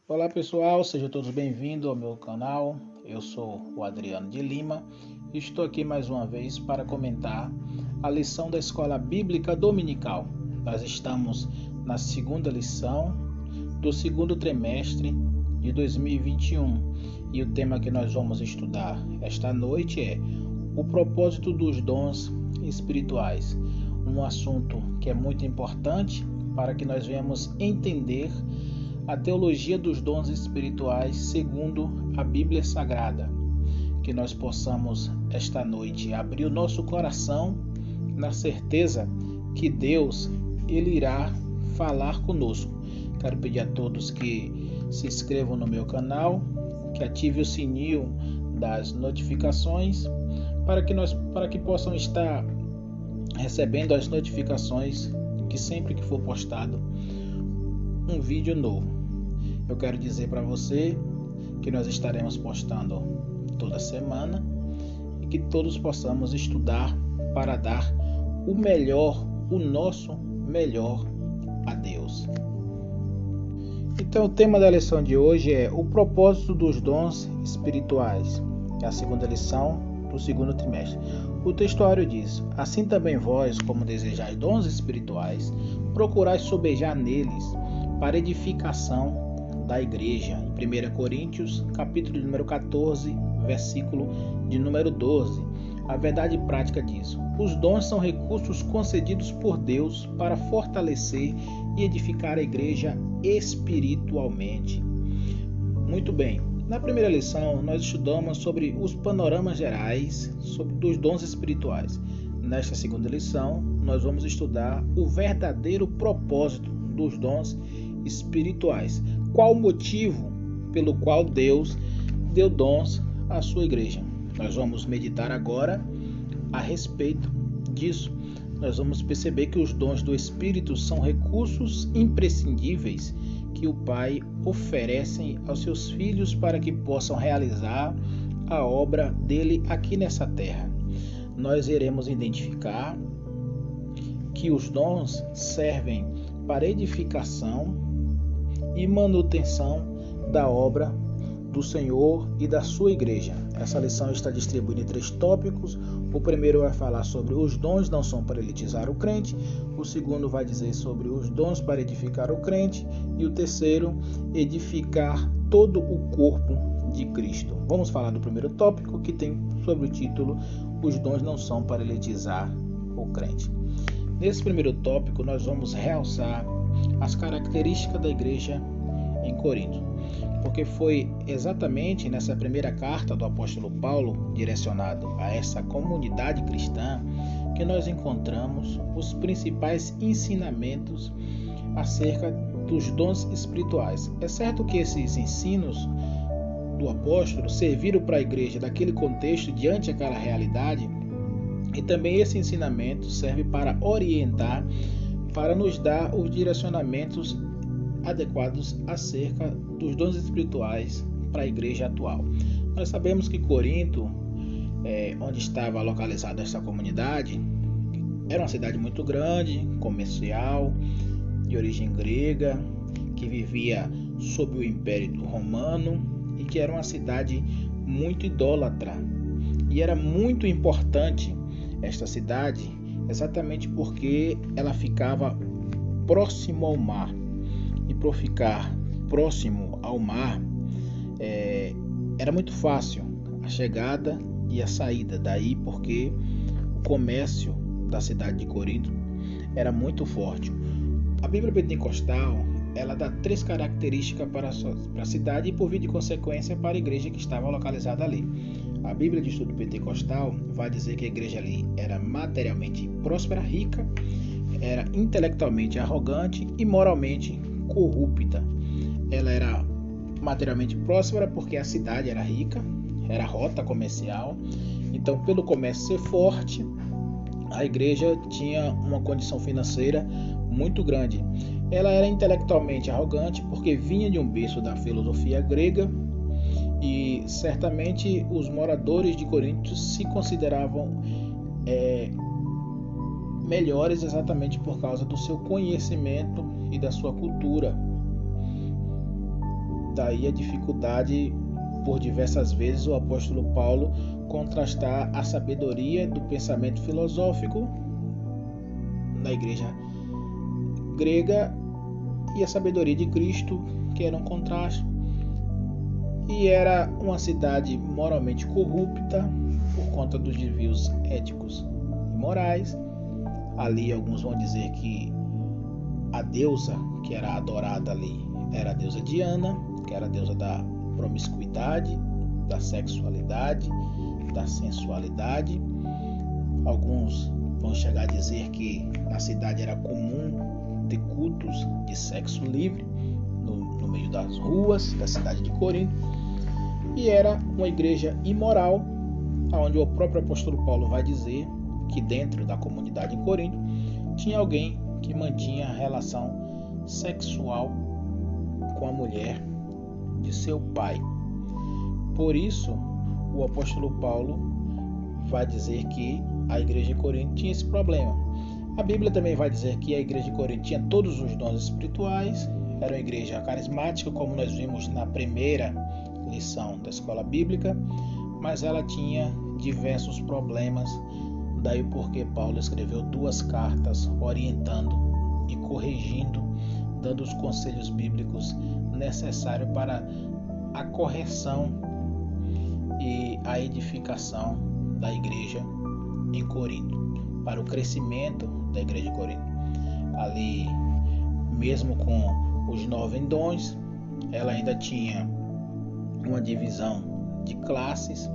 Olá pessoal, sejam todos bem-vindos ao meu canal. Eu sou o Adriano de Lima e estou aqui mais uma vez para comentar a lição da Escola Bíblica Dominical. Nós estamos na segunda lição do segundo trimestre de 2021 e o tema que nós vamos estudar esta noite é o propósito dos dons espirituais, um assunto que é muito importante para que nós venhamos entender a teologia dos dons espirituais segundo a Bíblia Sagrada. Que nós possamos esta noite abrir o nosso coração na certeza que Deus ele irá falar conosco. Quero pedir a todos que se inscrevam no meu canal, que ative o sininho das notificações para que possam estar recebendo as notificações que sempre que for postado um vídeo novo. Eu quero dizer para você que nós estaremos postando toda semana e que todos possamos estudar para dar o melhor, o nosso melhor a Deus. Então o tema da lição de hoje é o propósito dos dons espirituais. É a segunda lição do segundo trimestre. O textuário diz: assim também vós, como desejais dons espirituais, procurais sobejar neles para edificação da igreja. Em 1 Coríntios, capítulo número 14, versículo de número 12. A verdade prática disso: os dons são recursos concedidos por Deus para fortalecer e edificar a igreja espiritualmente. Muito bem. Na primeira lição, nós estudamos sobre os panoramas gerais dos dons espirituais. Nesta segunda lição, nós vamos estudar o verdadeiro propósito dos dons espirituais. Qual o motivo pelo qual Deus deu dons à sua igreja? Nós vamos meditar agora a respeito disso. Nós vamos perceber que os dons do Espírito são recursos imprescindíveis que o Pai oferece aos seus filhos para que possam realizar a obra dele aqui nessa terra. Nós iremos identificar que os dons servem para edificação e manutenção da obra do Senhor e da sua igreja. Essa lição está distribuída em 3 tópicos. O primeiro vai falar sobre os dons não são para elitizar o crente. O segundo vai dizer sobre os dons para edificar o crente. E o terceiro, edificar todo o corpo de Cristo. Vamos falar do primeiro tópico, que tem sobre o título os dons não são para elitizar o crente. Nesse primeiro tópico nós vamos realçar as características da igreja em Corinto, porque foi exatamente nessa primeira carta do apóstolo Paulo, direcionado a essa comunidade cristã, que nós encontramos os principais ensinamentos acerca dos dons espirituais. É certo que esses ensinos do apóstolo serviram para a igreja daquele contexto diante daquela realidade, e também esse ensinamento serve para orientar, para nos dar os direcionamentos adequados acerca dos dons espirituais para a igreja atual. Nós sabemos que Corinto, onde estava localizada essa comunidade, era uma cidade muito grande, comercial, de origem grega, que vivia sob o Império Romano e que era uma cidade muito idólatra. E era muito importante esta cidade exatamente porque ela ficava próximo ao mar. E por ficar próximo ao mar, era muito fácil a chegada e a saída. Daí porque o comércio da cidade de Corinto era muito forte. A Bíblia Pentecostal ela dá 3 características para a cidade e, por via de consequência, para a igreja que estava localizada ali. A Bíblia de Estudo Pentecostal vai dizer que a igreja ali era materialmente próspera, rica, era intelectualmente arrogante e moralmente corrupta. Ela era materialmente próspera porque a cidade era rica, era rota comercial. Então, pelo comércio ser forte, a igreja tinha uma condição financeira muito grande. Ela era intelectualmente arrogante porque vinha de um berço da filosofia grega e certamente os moradores de Corinto se consideravam melhores exatamente por causa do seu conhecimento e da sua cultura. Daí a dificuldade, por diversas vezes, o apóstolo Paulo contrastar a sabedoria do pensamento filosófico na igreja grega e a sabedoria de Cristo, que era um contraste. E era uma cidade moralmente corrupta por conta dos desvios éticos e morais. Ali alguns vão dizer que a deusa que era adorada ali era a deusa Diana, que era a deusa da promiscuidade, da sexualidade, da sensualidade. Alguns vão chegar a dizer que na cidade era comum ter cultos de sexo livre no meio das ruas da cidade de Corinto. E era uma igreja imoral, onde o próprio apóstolo Paulo vai dizer que dentro da comunidade em Corinto tinha alguém que mantinha relação sexual com a mulher de seu pai. Por isso, o apóstolo Paulo vai dizer que a igreja de Corinto tinha esse problema. A Bíblia também vai dizer que a igreja de Corinto tinha todos os dons espirituais, era uma igreja carismática, como nós vimos na primeira lição da escola bíblica, mas ela tinha diversos problemas. Daí porque Paulo escreveu 2 cartas orientando e corrigindo, dando os conselhos bíblicos necessários para a correção e a edificação da igreja em Corinto, para o crescimento da igreja de Corinto. Ali, mesmo com os 9 dons, ela ainda tinha uma divisão de classes,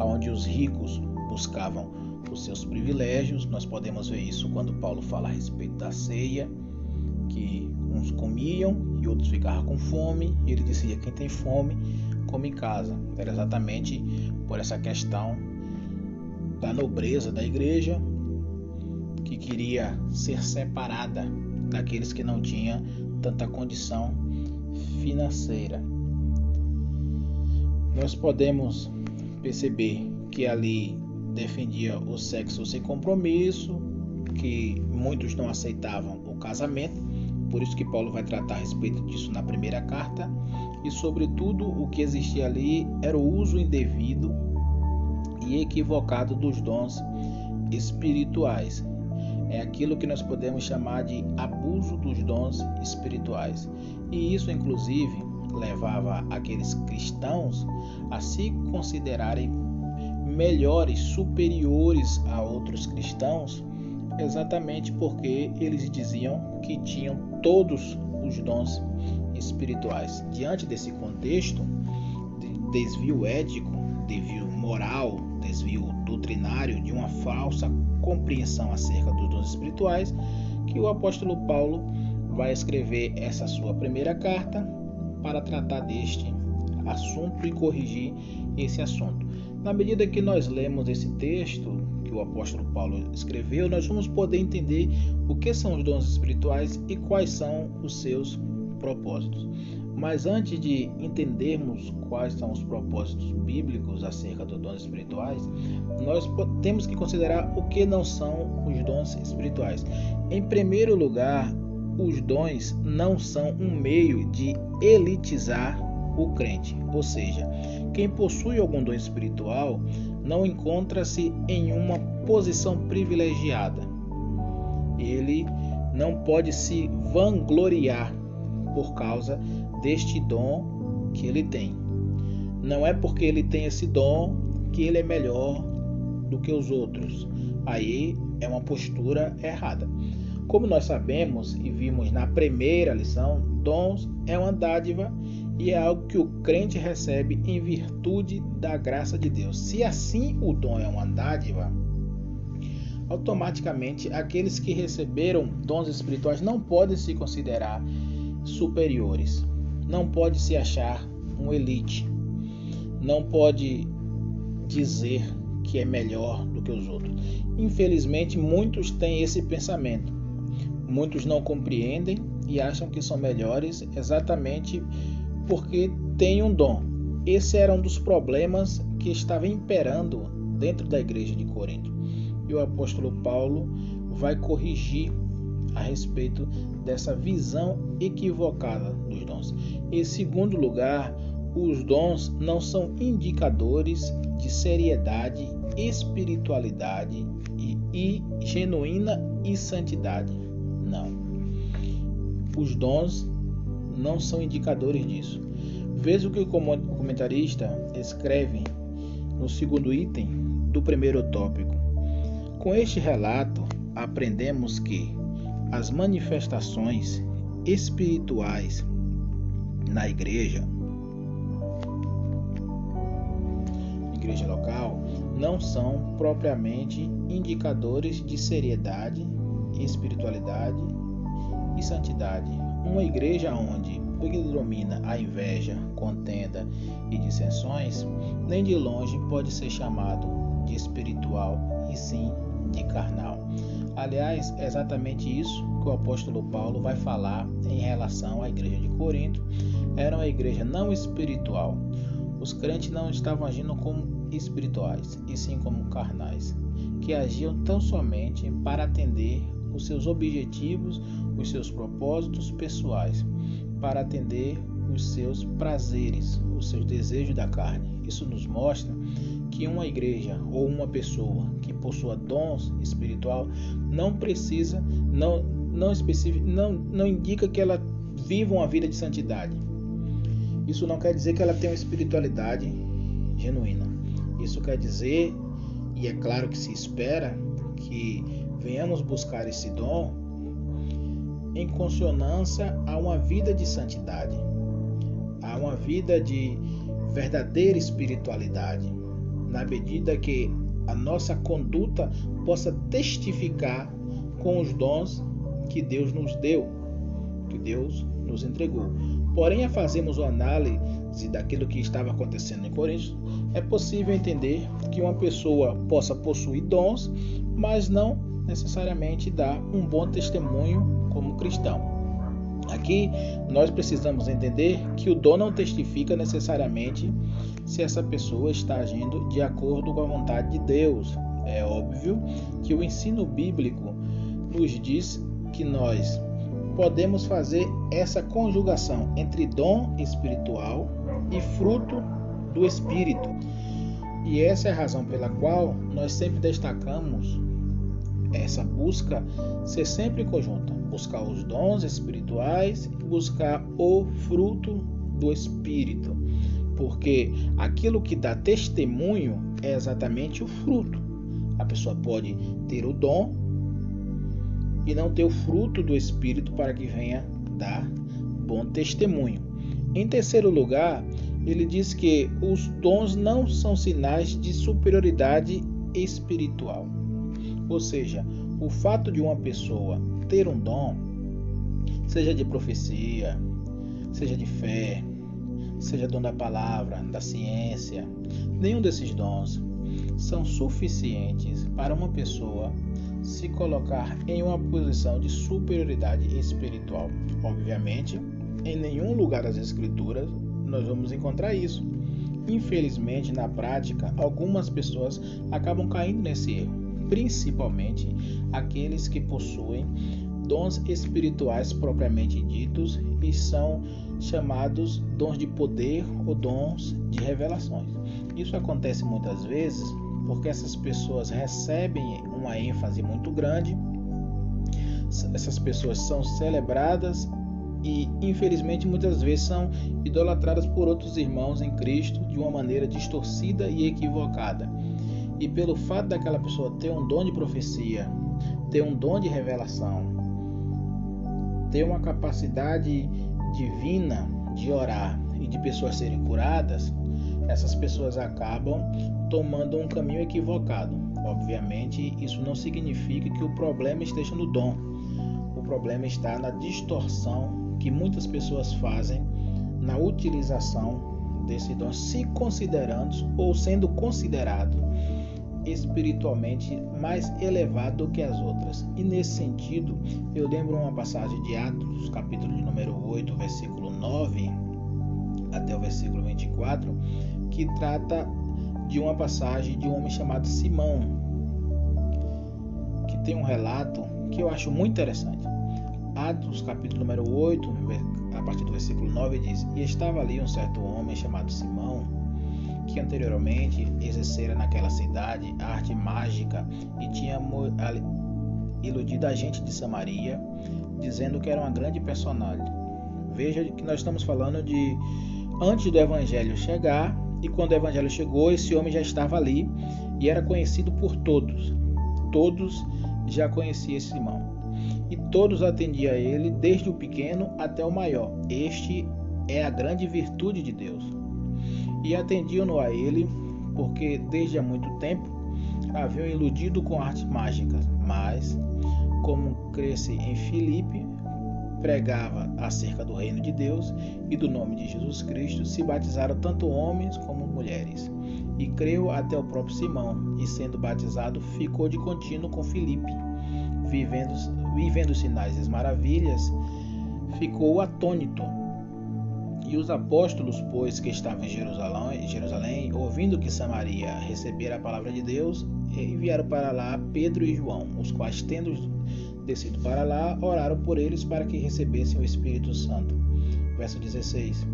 onde os ricos buscavam os seus privilégios. Nós podemos ver isso quando Paulo fala a respeito da ceia, que uns comiam e outros ficavam com fome, e ele dizia: quem tem fome, come em casa. Era exatamente por essa questão da nobreza da igreja, que queria ser separada daqueles que não tinham tanta condição financeira. Nós podemos perceber que ali defendia o sexo sem compromisso, que muitos não aceitavam o casamento, por isso que Paulo vai tratar a respeito disso na primeira carta, e sobretudo o que existia ali era o uso indevido e equivocado dos dons espirituais. É aquilo que nós podemos chamar de abuso dos dons espirituais, e isso inclusive levava aqueles cristãos a se considerarem melhores, superiores a outros cristãos, exatamente porque eles diziam que tinham todos os dons espirituais. Diante desse contexto de desvio ético, desvio moral, desvio doutrinário, de uma falsa compreensão acerca dos dons espirituais, que o apóstolo Paulo vai escrever essa sua primeira carta para tratar deste assunto e corrigir esse assunto. Na medida que nós lemos esse texto que o apóstolo Paulo escreveu, nós vamos poder entender o que são os dons espirituais e quais são os seus propósitos. Mas antes de entendermos quais são os propósitos bíblicos acerca dos dons espirituais, nós temos que considerar o que não são os dons espirituais. Em primeiro lugar, os dons não são um meio de elitizar o crente, ou seja, quem possui algum dom espiritual não encontra-se em uma posição privilegiada. Ele não pode se vangloriar por causa deste dom que ele tem. Não é porque ele tem esse dom que ele é melhor do que os outros. Aí é uma postura errada. Como nós sabemos e vimos na primeira lição, dons é uma dádiva e é algo que o crente recebe em virtude da graça de Deus. Se assim o dom é uma dádiva, automaticamente aqueles que receberam dons espirituais não podem se considerar superiores, não pode se achar um elite, não pode dizer que é melhor do que os outros. Infelizmente, muitos têm esse pensamento. Muitos não compreendem e acham que são melhores exatamente porque têm um dom. Esse era um dos problemas que estava imperando dentro da igreja de Corinto. E o apóstolo Paulo vai corrigir a respeito dessa visão equivocada dos dons. dons. Em segundo lugar, os dons não são indicadores de seriedade, espiritualidade e genuína e santidade. Não. Os dons não são indicadores disso. Veja o que o comentarista escreve no segundo item do primeiro tópico. Com este relato, aprendemos que as manifestações espirituais na igreja local, não são propriamente indicadores de seriedade, espiritualidade e santidade. Uma igreja onde predomina a inveja, contenda e dissensões, nem de longe pode ser chamado de espiritual, e sim de carnal. Aliás, é exatamente isso que o apóstolo Paulo vai falar em relação à igreja de Corinto. Era uma igreja não espiritual. Os crentes não estavam agindo como espirituais, e sim como carnais, que agiam tão somente para atender os seus objetivos, os seus propósitos pessoais, para atender os seus prazeres, os seus desejos da carne. Isso nos mostra que uma igreja ou uma pessoa que possua dons espiritual não precisa, não indica que ela viva uma vida de santidade. Isso não quer dizer que ela tenha uma espiritualidade genuína. Isso quer dizer, e é claro que se espera, que venhamos buscar esse dom em consonância a uma vida de santidade, a uma vida de verdadeira espiritualidade, na medida que a nossa conduta possa testificar com os dons que Deus nos deu, que Deus nos entregou. Porém, a fazermos uma análise daquilo que estava acontecendo em Corinto, é possível entender que uma pessoa possa possuir dons, mas não necessariamente dar um bom testemunho como cristão. Aqui nós precisamos entender que o dom não testifica necessariamente se essa pessoa está agindo de acordo com a vontade de Deus. É óbvio que o ensino bíblico nos diz que nós podemos fazer essa conjugação entre dom espiritual e fruto do Espírito. E essa é a razão pela qual nós sempre destacamos essa busca ser sempre conjunta. Buscar os dons espirituais e buscar o fruto do Espírito. Porque aquilo que dá testemunho é exatamente o fruto. A pessoa pode ter o dom e não ter o fruto do Espírito para que venha dar bom testemunho. Em terceiro lugar, ele diz que os dons não são sinais de superioridade espiritual. Ou seja, o fato de uma pessoa ter um dom, seja de profecia, seja de fé, seja dom da palavra, da ciência, nenhum desses dons são suficientes para uma pessoa se colocar em uma posição de superioridade espiritual. Obviamente, em nenhum lugar das Escrituras nós vamos encontrar isso. Infelizmente, na prática, algumas pessoas acabam caindo nesse erro, principalmente aqueles que possuem dons espirituais propriamente ditos e são chamados dons de poder ou dons de revelações. Isso acontece muitas vezes porque essas pessoas recebem uma ênfase muito grande, essas pessoas são celebradas e, infelizmente, muitas vezes são idolatradas por outros irmãos em Cristo de uma maneira distorcida e equivocada. E pelo fato daquela pessoa ter um dom de profecia, ter um dom de revelação, ter uma capacidade divina de orar e de pessoas serem curadas, essas pessoas acabam tomando um caminho equivocado. Obviamente, isso não significa que o problema esteja no dom. O problema está na distorção que muitas pessoas fazem na utilização desse dom, se considerando ou sendo considerado espiritualmente mais elevado do que as outras. E nesse sentido, eu lembro uma passagem de Atos, capítulo de número 8, versículo 9 até o versículo 24, que trata de uma passagem de um homem chamado Simão, que tem um relato que eu acho muito interessante. Atos, capítulo número 8, a partir do versículo 9 diz: E estava ali um certo homem chamado Simão, que anteriormente exercera naquela cidade a arte mágica e tinha iludido a gente de Samaria, dizendo que era uma grande personagem. Veja que nós estamos falando de antes do evangelho chegar, e quando o evangelho chegou, esse homem já estava ali e era conhecido por todos. Todos já conheciam esse Simão e todos atendiam a ele, desde o pequeno até o maior. Este é a grande virtude de Deus. E atendiam-no a ele, porque desde há muito tempo haviam iludido com artes mágicas, mas, como cresce em Filipe, pregava acerca do reino de Deus e do nome de Jesus Cristo, se batizaram tanto homens como mulheres. E creu até o próprio Simão, e sendo batizado, ficou de contínuo com Filipe. Vivendo sinais e maravilhas, ficou atônito. E os apóstolos, pois, que estavam em Jerusalém, ouvindo que Samaria recebera a palavra de Deus, enviaram para lá Pedro e João, os quais, tendo descido para lá, oraram por eles para que recebessem o Espírito Santo. Verso 16: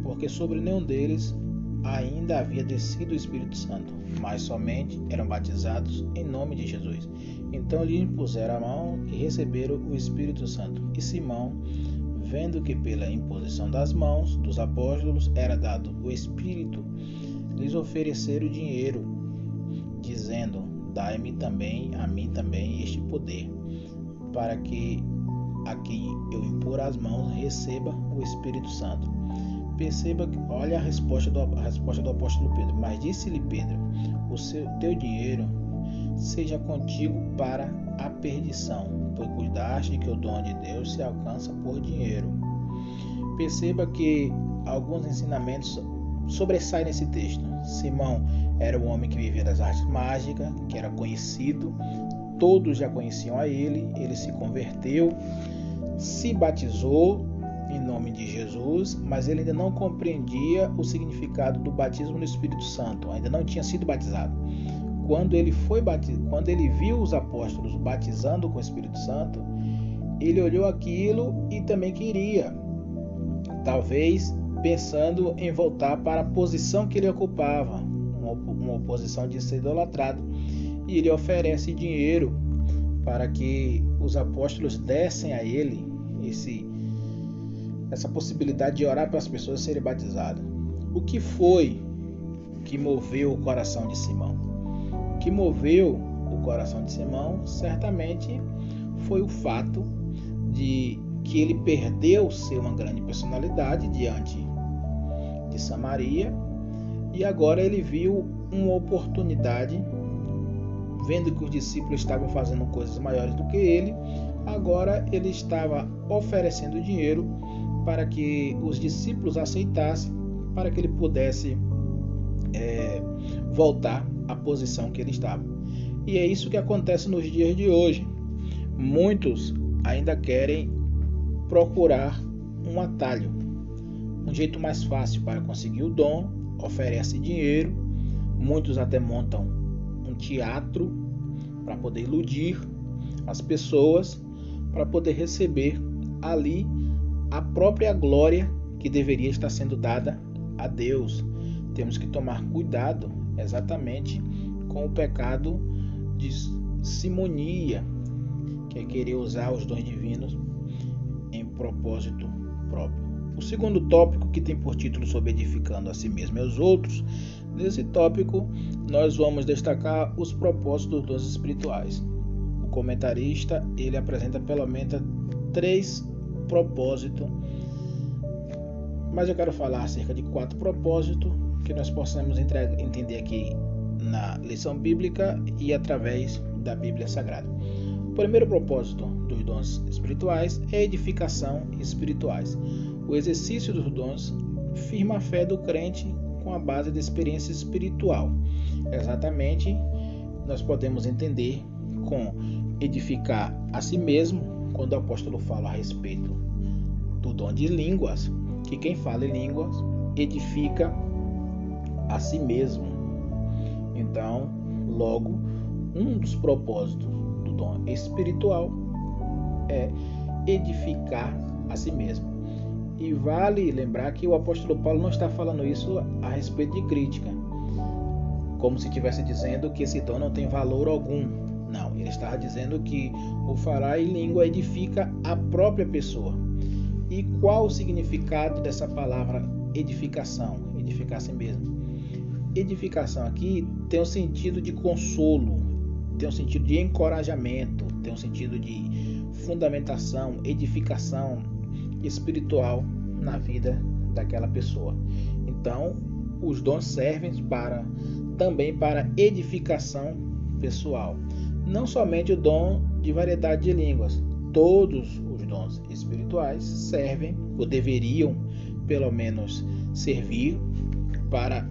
Porque sobre nenhum deles ainda havia descido o Espírito Santo, mas somente eram batizados em nome de Jesus. Então lhe impuseram a mão e receberam o Espírito Santo. E Simão, vendo que pela imposição das mãos dos apóstolos era dado o Espírito, lhes ofereceram dinheiro, dizendo: Dai-me também, a mim também, este poder, para que a quem eu impor as mãos receba o Espírito Santo. Perceba, olha a resposta do apóstolo Pedro. Mas disse-lhe Pedro: teu dinheiro seja contigo para a perdição, pois cuidaste que o dom de Deus se alcança por dinheiro. Perceba que alguns ensinamentos sobressaem nesse texto. Simão era um homem que vivia das artes mágicas, que era conhecido, todos já conheciam a ele se converteu, se batizou em nome de Jesus, mas ele ainda não compreendia o significado do batismo no Espírito Santo, ainda não tinha sido batizado. Quando ele viu os apóstolos batizando com o Espírito Santo, ele olhou aquilo e também queria, talvez pensando em voltar para a posição que ele ocupava, uma posição de ser idolatrado, e ele oferece dinheiro para que os apóstolos dessem a ele essa possibilidade de orar para as pessoas serem batizadas. O que foi que moveu o coração de Simão? O que moveu o coração de Simão certamente foi o fato de que ele perdeu ser uma grande personalidade diante de Samaria, e agora ele viu uma oportunidade, vendo que os discípulos estavam fazendo coisas maiores do que ele. Agora ele estava oferecendo dinheiro para que os discípulos aceitassem, para que ele pudesse voltar à posição que ele estava. E é isso que acontece nos dias de hoje. Muitos ainda querem procurar um atalho, um jeito mais fácil para conseguir o dom, oferece dinheiro, muitos até montam um teatro para poder iludir as pessoas, para poder receber ali a própria glória que deveria estar sendo dada a Deus. Temos que tomar cuidado exatamente com o pecado de simonia, que é querer usar os dons divinos em propósito próprio. O segundo tópico, que tem por título sobre edificando a si mesmo e aos outros, nesse tópico nós vamos destacar os propósitos dos dons espirituais. O comentarista ele apresenta pelo menos 3 propósitos, mas eu quero falar acerca de 4 propósitos que nós possamos entender aqui na lição bíblica e através da Bíblia Sagrada. O primeiro propósito dos dons espirituais é a edificação espirituais. O exercício dos dons firma a fé do crente com a base da experiência espiritual. Exatamente, nós podemos entender com edificar a si mesmo, quando o apóstolo fala a respeito do dom de línguas, que quem fala em línguas edifica a si mesmo. Então, logo, um dos propósitos do dom espiritual é edificar a si mesmo. E vale lembrar que o apóstolo Paulo não está falando isso a respeito de crítica, como se estivesse dizendo que esse dom não tem valor algum. Não, ele estava dizendo que o falar em língua edifica a própria pessoa. E qual o significado dessa palavra edificação? Edificar a si mesmo. Edificação aqui tem um sentido de consolo, tem um sentido de encorajamento, tem um sentido de fundamentação, edificação espiritual na vida daquela pessoa. Então, os dons servem também para edificação pessoal. Não somente o dom de variedade de línguas, todos os dons espirituais servem, ou deveriam pelo menos servir, para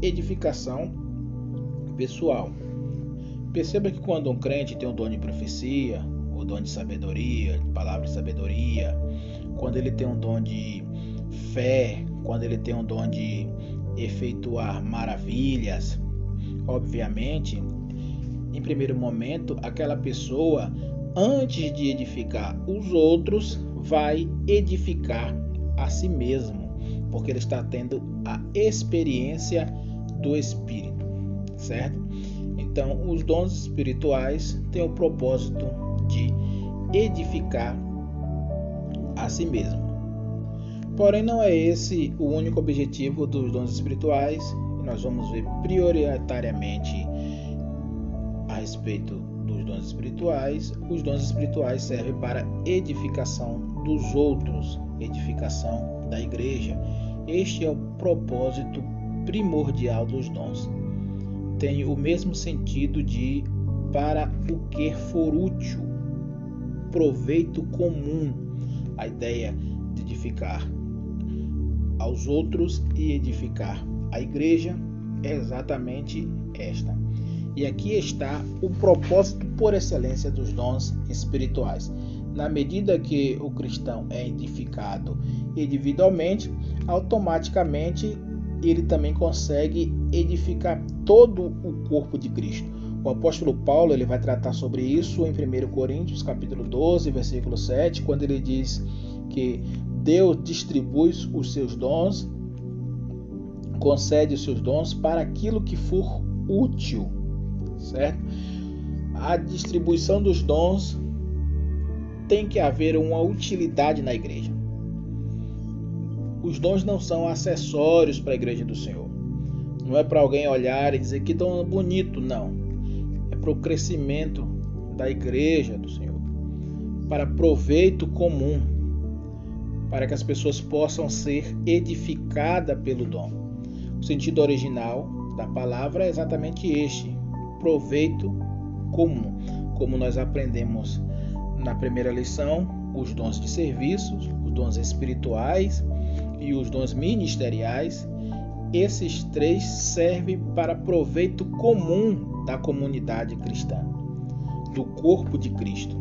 edificação pessoal. Perceba que quando um crente tem um dom de profecia, o dom de sabedoria, de palavra de sabedoria, quando ele tem um dom de fé, quando ele tem um dom de efetuar maravilhas, obviamente, em primeiro momento, aquela pessoa, antes de edificar os outros, vai edificar a si mesmo, porque ele está tendo a experiência do Espírito, certo? Então, os dons espirituais têm o propósito de edificar a si mesmo. Porém, não é esse o único objetivo dos dons espirituais, e nós vamos ver prioritariamente a respeito dos dons espirituais. Os dons espirituais servem para edificação dos outros, edificação da igreja. Este é o propósito primordial dos dons. Tem o mesmo sentido de para o que for útil, proveito comum, a ideia de edificar aos outros e edificar a igreja é exatamente esta. E aqui está o propósito por excelência dos dons espirituais. Na medida que o cristão é edificado individualmente, automaticamente ele também consegue edificar todo o corpo de Cristo. O apóstolo Paulo ele vai tratar sobre isso em 1 Coríntios capítulo 12, versículo 7, quando ele diz que Deus distribui os seus dons, concede os seus dons para aquilo que for útil, certo? A distribuição dos dons tem que haver uma utilidade na igreja. Os dons não são acessórios para a igreja do Senhor. Não é para alguém olhar e dizer que dom bonito, não. É para o crescimento da igreja do Senhor, para proveito comum, para que as pessoas possam ser edificadas pelo dom. O sentido original da palavra é exatamente este: proveito comum. Como nós aprendemos na primeira lição, os dons de serviços, os dons espirituais e os dons ministeriais, esses três servem para proveito comum da comunidade cristã, do corpo de Cristo.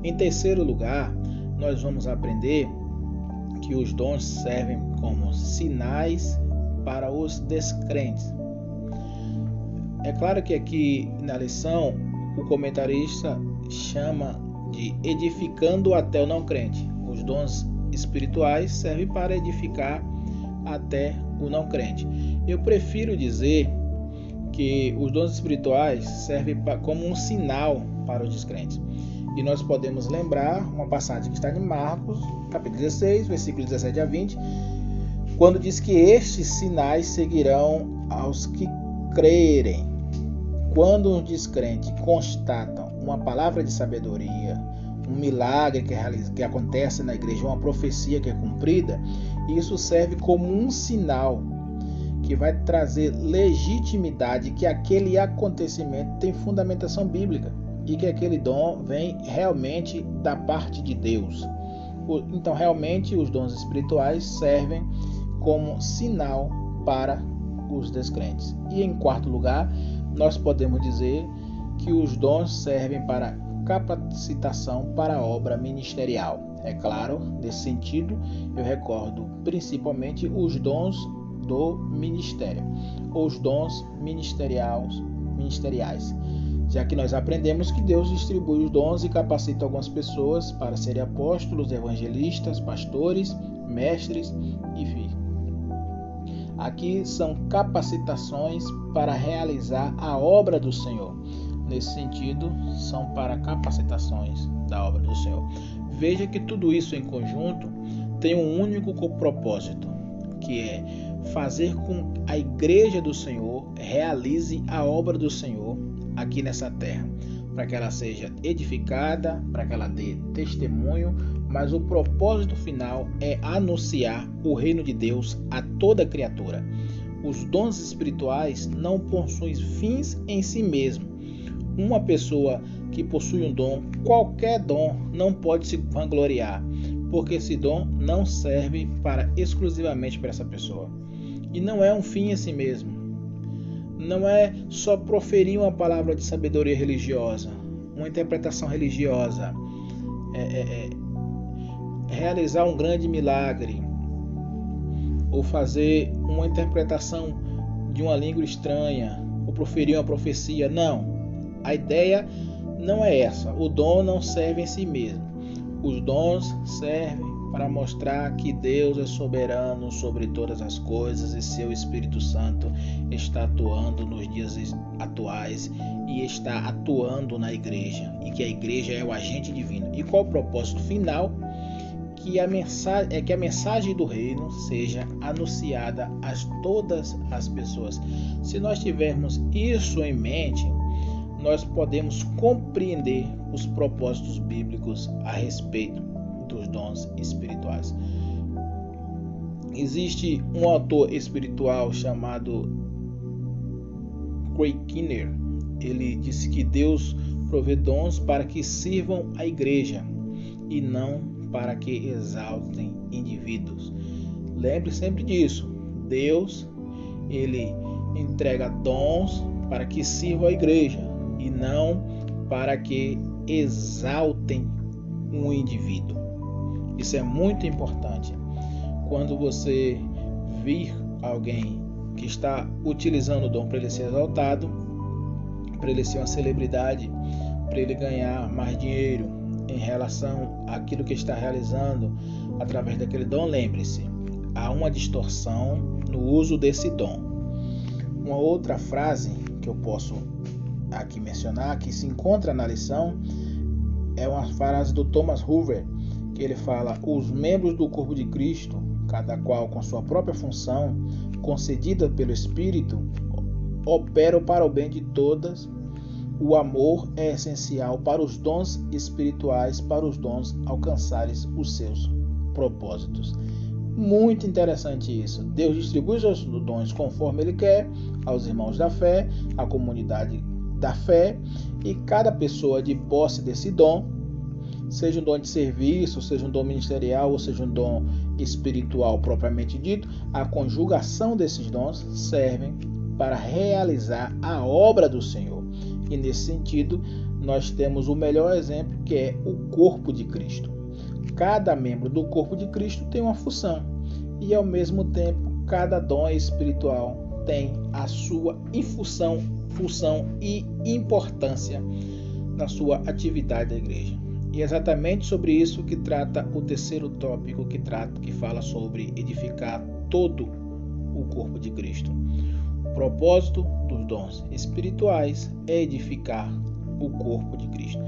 Em terceiro lugar, nós vamos aprender que os dons servem como sinais para os descrentes. É claro que aqui na lição o comentarista chama de edificando até o não crente. Os dons espirituais servem para edificar até o não crente. Eu prefiro dizer que os dons espirituais servem como um sinal para os descrentes. E nós podemos lembrar uma passagem que está em Marcos, capítulo 16, versículo 17 a 20, quando diz que estes sinais seguirão aos que crerem. Quando um descrente constata uma palavra de sabedoria, um milagre que acontece na igreja, uma profecia que é cumprida, isso serve como um sinal que vai trazer legitimidade que aquele acontecimento tem fundamentação bíblica e que aquele dom vem realmente da parte de Deus. Então, realmente, os dons espirituais servem como sinal para os descrentes. E em quarto lugar, nós podemos dizer que os dons servem para capacitação para a obra ministerial. É claro, nesse sentido, eu recordo principalmente os dons do ministério, os dons ministeriais, já que nós aprendemos que Deus distribui os dons e capacita algumas pessoas para serem apóstolos, evangelistas, pastores mestres e filhos. Aqui são capacitações para realizar a obra do Senhor. Nesse sentido, são para capacitações da obra do Senhor. Veja que tudo isso em conjunto tem um único propósito, que é fazer com que a igreja do Senhor realize a obra do Senhor aqui nessa terra, para que ela seja edificada, para que ela dê testemunho, mas o propósito final é anunciar o reino de Deus a toda criatura. Os dons espirituais não possuem fins em si mesmo. Uma pessoa que possui um dom, qualquer dom, não pode se vangloriar, porque esse dom não serve exclusivamente para essa pessoa. E não é um fim em si mesmo. Não é só proferir uma palavra de sabedoria religiosa, uma interpretação religiosa, realizar um grande milagre, ou fazer uma interpretação de uma língua estranha, ou proferir uma profecia. Não. A ideia não é essa. O dom não serve em si mesmo. Os dons servem para mostrar que Deus é soberano sobre todas as coisas e seu Espírito Santo está atuando nos dias atuais e está atuando na igreja, e que a igreja é o agente divino. E qual o propósito final? Que a mensagem do reino seja anunciada a todas as pessoas. Se nós tivermos isso em mente, nós podemos compreender os propósitos bíblicos a respeito dos dons espirituais. Existe um autor espiritual chamado Craig Keener. Ele disse que Deus provê dons para que sirvam a igreja e não para que exaltem indivíduos. Lembre sempre disso. Deus, ele entrega dons para que sirvam a igreja e não para que exaltem um indivíduo. Isso é muito importante. Quando você vir alguém que está utilizando o dom para ele ser exaltado, para ele ser uma celebridade, para ele ganhar mais dinheiro em relação àquilo que está realizando através daquele dom, lembre-se, há uma distorção no uso desse dom. Uma outra frase que eu posso aqui mencionar, que se encontra na lição, é uma frase do Thomas Hoover, que ele fala: os membros do corpo de Cristo, cada qual com sua própria função, concedida pelo Espírito, operam para o bem de todas. O amor é essencial para os dons espirituais, para os dons alcançarem os seus propósitos. Muito interessante isso. Deus distribui os dons conforme Ele quer aos irmãos da fé, à comunidade da fé, e cada pessoa de posse desse dom, seja um dom de serviço, seja um dom ministerial, ou seja um dom espiritual propriamente dito, a conjugação desses dons servem para realizar a obra do Senhor. E nesse sentido, nós temos o melhor exemplo, que é o corpo de Cristo. Cada membro do corpo de Cristo tem uma função, e ao mesmo tempo, cada dom espiritual tem a sua função e importância na sua atividade da igreja. E é exatamente sobre isso que trata o terceiro tópico, que fala sobre edificar todo o corpo de Cristo. O propósito dos dons espirituais é edificar o corpo de Cristo.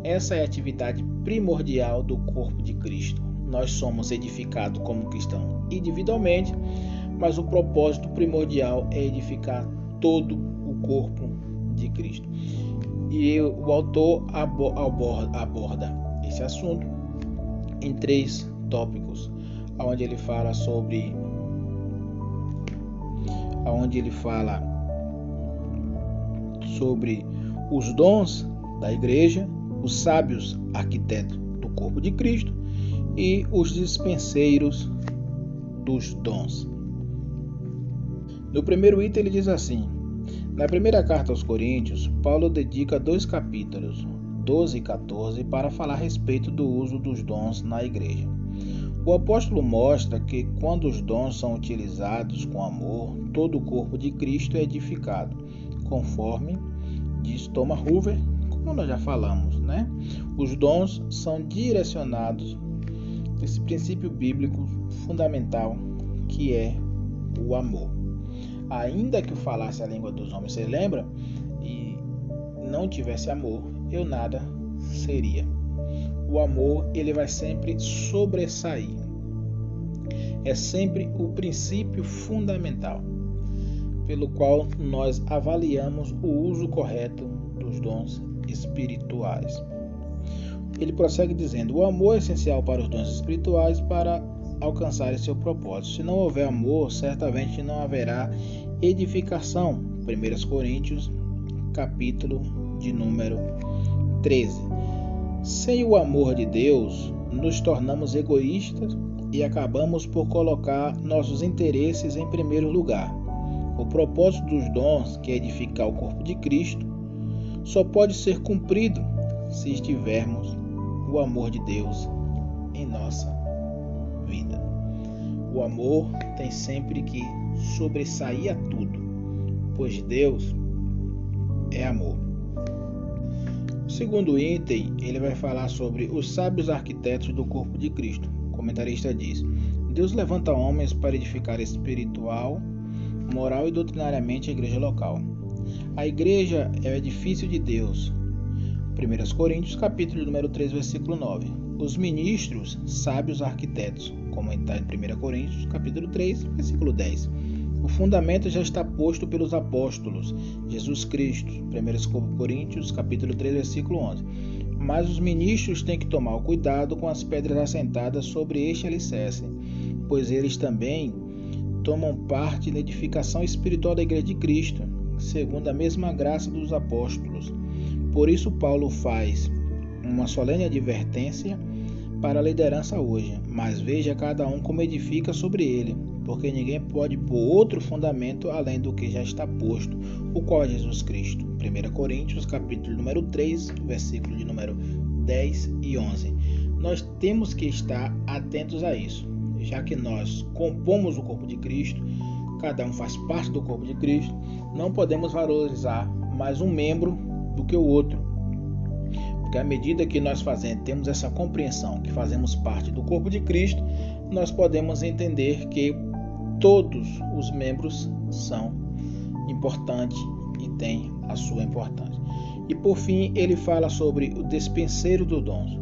Essa é a atividade primordial do corpo de Cristo. Nós somos edificados como cristãos individualmente, mas o propósito primordial é edificar todo o corpo de Cristo. E o autor aborda esse assunto em 3 tópicos, onde ele fala sobre os dons da igreja, os sábios arquitetos do corpo de Cristo e os dispenseiros dos dons. No primeiro item ele diz assim: na primeira carta aos Coríntios, Paulo dedica 2 capítulos, 12 e 14, para falar a respeito do uso dos dons na igreja. O apóstolo mostra que quando os dons são utilizados com amor, todo o corpo de Cristo é edificado, conforme diz Thomas Hoover, como nós já falamos, né? Os dons são direcionados. Esse princípio bíblico fundamental, que é o amor. Ainda que eu falasse a língua dos homens, você lembra? E não tivesse amor, eu nada seria. O amor, ele vai sempre sobressair. É sempre o princípio fundamental pelo qual nós avaliamos o uso correto dos dons espirituais. Ele prossegue dizendo: o amor é essencial para os dons espirituais para alcançarem seu propósito. Se não houver amor, certamente não haverá edificação. 1 Coríntios, capítulo de número 13. Sem o amor de Deus, nos tornamos egoístas e acabamos por colocar nossos interesses em primeiro lugar. O propósito dos dons, que é edificar o corpo de Cristo, só pode ser cumprido se estivermos o amor de Deus em nossa vida. O amor tem sempre que sobressair a tudo, pois Deus é amor. O segundo item, ele vai falar sobre os sábios arquitetos do corpo de Cristo. O comentarista diz: Deus levanta homens para edificar espiritual, moral e doutrinariamente a igreja local. A igreja é o edifício de Deus. 1 Coríntios, capítulo número 3, versículo 9. Os ministros, sábios arquitetos, como está em 1 Coríntios, capítulo 3, versículo 10. O fundamento já está posto pelos apóstolos, Jesus Cristo, 1 Coríntios, capítulo 3, versículo 11. Mas os ministros têm que tomar cuidado com as pedras assentadas sobre este alicerce, pois eles também tomam parte na edificação espiritual da igreja de Cristo, segundo a mesma graça dos apóstolos. Por isso Paulo faz uma solene advertência para a liderança hoje: mas veja cada um como edifica sobre ele, porque ninguém pode pôr outro fundamento além do que já está posto, o qual é Jesus Cristo. 1 Coríntios, capítulo número 3, versículo de número 10 e 11. Nós temos que estar atentos a isso, já que nós compomos o corpo de Cristo, cada um faz parte do corpo de Cristo, não podemos valorizar mais um membro do que o outro. Porque à medida que nós temos essa compreensão que fazemos parte do corpo de Cristo, nós podemos entender que todos os membros são importantes e têm a sua importância. E por fim, ele fala sobre o despenseiro dos dons.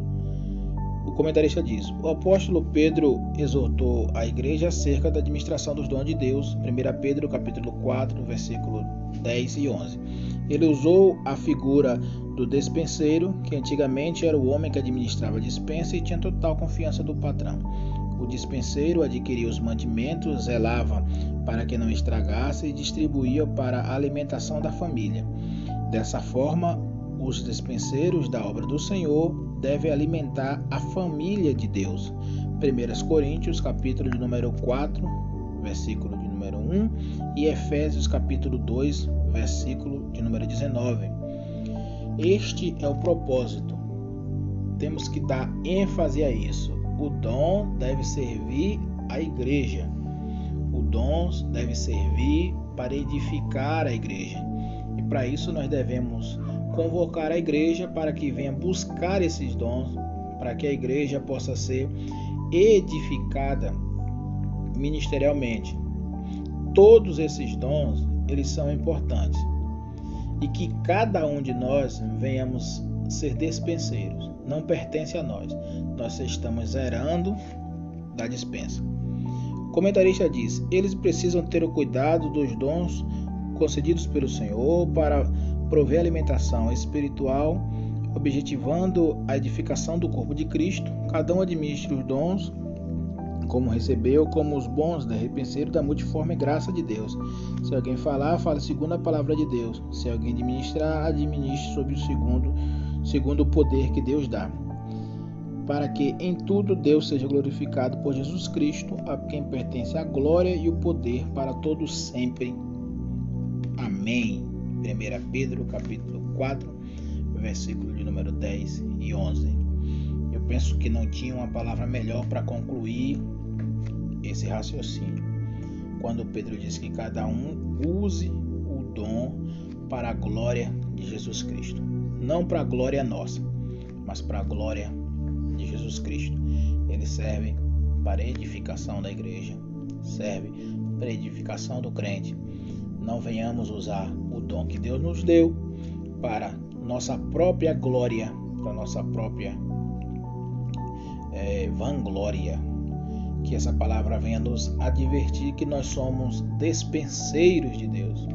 O comentarista diz: o apóstolo Pedro exortou a igreja acerca da administração dos dons de Deus, 1 Pedro capítulo 4, versículo 10 e 11. Ele usou a figura do despenseiro, que antigamente era o homem que administrava a despensa e tinha total confiança do patrão. O despenseiro adquiria os mantimentos, zelava para que não estragasse e distribuía para a alimentação da família. Dessa forma, os despenseiros da obra do Senhor devem alimentar a família de Deus. 1 Coríntios, capítulo de número 4, versículo de número 1 e Efésios, capítulo 2, versículo de número 19. Este é o propósito. Temos que dar ênfase a isso. O dom deve servir à igreja. O dom deve servir para edificar a igreja. E para isso nós devemos convocar a igreja para que venha buscar esses dons, para que a igreja possa ser edificada ministerialmente. Todos esses dons, eles são importantes. E que cada um de nós venhamos ser despenseiros. Não pertence a nós. Nós estamos zerando da dispensa. O comentarista diz: eles precisam ter o cuidado dos dons concedidos pelo Senhor para prover alimentação espiritual, objetivando a edificação do corpo de Cristo. Cada um administra os dons como recebeu, como os bons despenseiros da multiforme graça de Deus. Se alguém falar, fale segundo a palavra de Deus. Se alguém administrar, administre sob o segundo o poder que Deus dá, para que em tudo Deus seja glorificado por Jesus Cristo, a quem pertence a glória e o poder para todos sempre. Amém. 1 Pedro capítulo 4, versículo de número 10 e 11. Eu penso que não tinha uma palavra melhor para concluir esse raciocínio, quando Pedro diz que cada um use o dom para a glória de Jesus Cristo. Não para a glória nossa, mas para a glória de Jesus Cristo. Eles servem para a edificação da igreja, serve para a edificação do crente. Não venhamos usar o dom que Deus nos deu para nossa própria glória, para nossa própria vanglória. Que essa palavra venha nos advertir que nós somos despenseiros de Deus.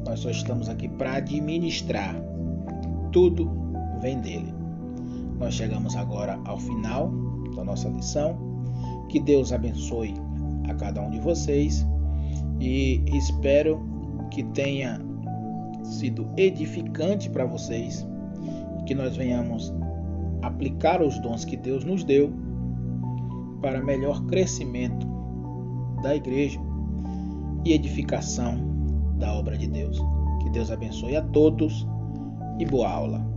Nós só estamos aqui para administrar. Tudo vem dele. Nós chegamos agora ao final da nossa lição. Que Deus abençoe a cada um de vocês e espero que tenha sido edificante para vocês, que nós venhamos aplicar os dons que Deus nos deu para melhor crescimento da igreja e edificação da obra de Deus. Que Deus abençoe a todos e boa aula.